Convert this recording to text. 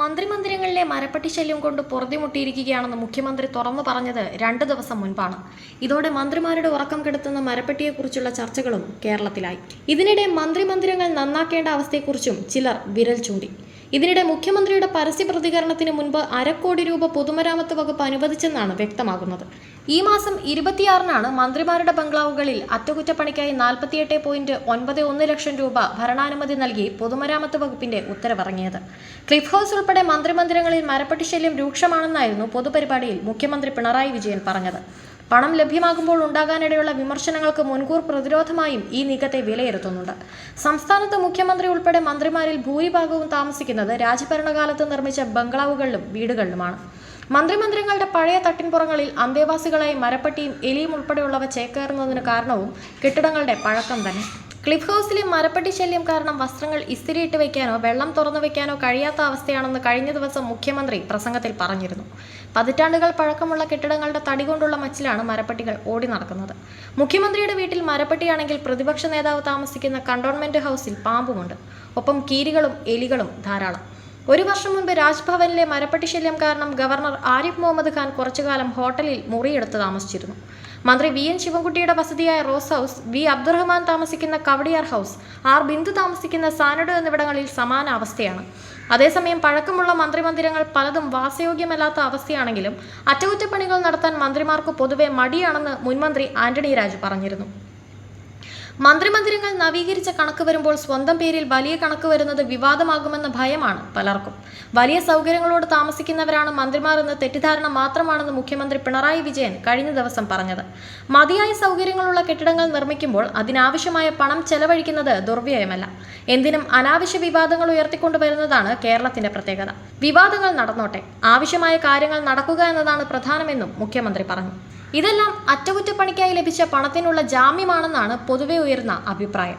മന്ത്രിമന്ദിരങ്ങളിലെ മരപ്പട്ടി ശല്യം കൊണ്ട് പൊറുതിമുട്ടിയിരിക്കുകയാണെന്ന് മുഖ്യമന്ത്രി തുറന്നു പറഞ്ഞത് 2 ദിവസം മുൻപാണ്. ഇതോടെ മന്ത്രിമാരുടെ ഉറക്കം കെടുത്തുന്ന മരപ്പട്ടിയെക്കുറിച്ചുള്ള ചർച്ചകളും കേരളത്തിലായി. ഇതിനിടെ മന്ത്രിമന്ദിരങ്ങൾ നന്നാക്കേണ്ട അവസ്ഥയെക്കുറിച്ചും ചിലർ വിരൽ ചൂണ്ടി. ഇതിനിടെ മുഖ്യമന്ത്രിയുടെ പരസ്യ പ്രതികരണത്തിന് മുൻപ് 1/2 കോടി രൂപ പൊതുമരാമത്ത് വകുപ്പ് അനുവദിച്ചെന്നാണ് വ്യക്തമാകുന്നത്. ഈ മാസം 26-നാണ് മന്ത്രിമാരുടെ ബംഗ്ലാവുകളിൽ അറ്റകുറ്റപ്പണിക്കായി 48.91 ലക്ഷം രൂപ ഭരണാനുമതി നൽകി പൊതുമരാമത്ത് വകുപ്പിന്റെ ഉത്തരവിറങ്ങിയത്. ക്ലിഫ് ഹൗസ് ഉൾപ്പെടെ മന്ത്രിമന്ദിരങ്ങളിൽ മരപ്പട്ടി ശല്യം രൂക്ഷമാണെന്നായിരുന്നു പൊതുപരിപാടിയിൽ മുഖ്യമന്ത്രി പിണറായി വിജയൻ പറഞ്ഞത്. പണം ലഭ്യമാകുമ്പോൾ ഉണ്ടാകാനിടയുള്ള വിമർശനങ്ങൾക്ക് മുൻകൂർ പ്രതിരോധമായും ഈ നീക്കത്തെ വിലയിരുത്തുന്നുണ്ട്. സംസ്ഥാനത്ത് മുഖ്യമന്ത്രി ഉൾപ്പെടെ മന്ത്രിമാരിൽ ഭൂരിഭാഗവും താമസിക്കുന്നത് രാജഭരണകാലത്ത് നിർമ്മിച്ച ബംഗ്ലാവുകളിലും വീടുകളിലുമാണ്. മന്ത്രിമന്ദിരങ്ങളുടെ പഴയ തട്ടിൻപുറങ്ങളിൽ അന്തേവാസികളായി മരപ്പട്ടിയും എലിയും ഉൾപ്പെടെയുള്ളവ ചേക്കേറുന്നതിന് കാരണവും കെട്ടിടങ്ങളുടെ പഴക്കം തന്നെ. ക്ലിഫ് ഹൗസിലെ മരപ്പട്ടി ശല്യം കാരണം വസ്ത്രങ്ങൾ ഇസ്തിരിയിട്ട് വയ്ക്കാനോ വെള്ളം തുറന്നു വയ്ക്കാനോ കഴിയാത്ത അവസ്ഥയാണെന്ന് കഴിഞ്ഞ ദിവസം മുഖ്യമന്ത്രി പ്രസംഗത്തിൽ പറഞ്ഞിരുന്നു. പതിറ്റാണ്ടുകൾ പഴക്കമുള്ള കെട്ടിടങ്ങളുടെ തടി കൊണ്ടുള്ള മച്ചിലാണ് മരപ്പട്ടികൾ ഓടി നടക്കുന്നത്. മുഖ്യമന്ത്രിയുടെ വീട്ടിൽ മരപ്പട്ടിയാണെങ്കിൽ പ്രതിപക്ഷ നേതാവ് താമസിക്കുന്ന കണ്ടോൺമെന്റ് ഹൗസിൽ പാമ്പുമുണ്ട്. ഒപ്പം കീരികളും എലികളും ധാരാളം. 1 വർഷം മുൻപ് രാജ്ഭവനിലെ മരപ്പട്ടി ശല്യം കാരണം ഗവർണർ ആരിഫ് മുഹമ്മദ് ഖാൻ കുറച്ചുകാലം ഹോട്ടലിൽ മുറിയെടുത്ത് താമസിച്ചിരുന്നു. മന്ത്രി വി എൻ ശിവൻകുട്ടിയുടെ വസതിയായ റോസ് ഹൗസ്, വി അബ്ദുറഹ്മാൻ താമസിക്കുന്ന കവടിയാർ ഹൗസ്, ആർ ബിന്ദു താമസിക്കുന്ന സാനഡ് എന്നിവിടങ്ങളിൽ സമാന അവസ്ഥയാണ്. അതേസമയം പഴക്കമുള്ള മന്ത്രിമന്ദിരങ്ങൾ പലതും വാസയോഗ്യമല്ലാത്ത അവസ്ഥയാണെങ്കിലും അറ്റകുറ്റപ്പണികൾ നടത്താൻ മന്ത്രിമാർക്ക് പൊതുവെ മടിയാണെന്ന് മുൻമന്ത്രി ആന്റണി രാജു പറഞ്ഞിരുന്നു. മന്ത്രിമന്ദിരങ്ങൾ നവീകരിച്ച കണക്ക് വരുമ്പോൾ സ്വന്തം പേരിൽ വലിയ കണക്ക് വരുന്നത് വിവാദമാകുമെന്ന ഭയമാണ് പലർക്കും. വലിയ സൗകര്യങ്ങളോട് താമസിക്കുന്നവരാണ് മന്ത്രിമാർ എന്ന തെറ്റിദ്ധാരണ മാത്രമാണെന്ന് മുഖ്യമന്ത്രി പിണറായി വിജയൻ കഴിഞ്ഞ ദിവസം പറഞ്ഞത്. മതിയായ സൗകര്യങ്ങളുള്ള കെട്ടിടങ്ങൾ നിർമ്മിക്കുമ്പോൾ അതിനാവശ്യമായ പണം ചെലവഴിക്കുന്നത് ദുർവ്യയമല്ല. എന്തിനും അനാവശ്യ വിവാദങ്ങൾ ഉയർത്തിക്കൊണ്ടുവരുന്നതാണ് കേരളത്തിന്റെ പ്രത്യേകത. വിവാദങ്ങൾ നടന്നോട്ടെ, ആവശ്യമായ കാര്യങ്ങൾ നടക്കുക എന്നതാണ് പ്രധാനമെന്നും മുഖ്യമന്ത്രി പറഞ്ഞു. ഇതെല്ലാം അറ്റകുറ്റപ്പണിക്കായി ലഭിച്ച പണത്തിനുള്ള ജാമ്യമാണെന്നാണ് പൊതുവെ ഉയർന്ന അഭിപ്രായം.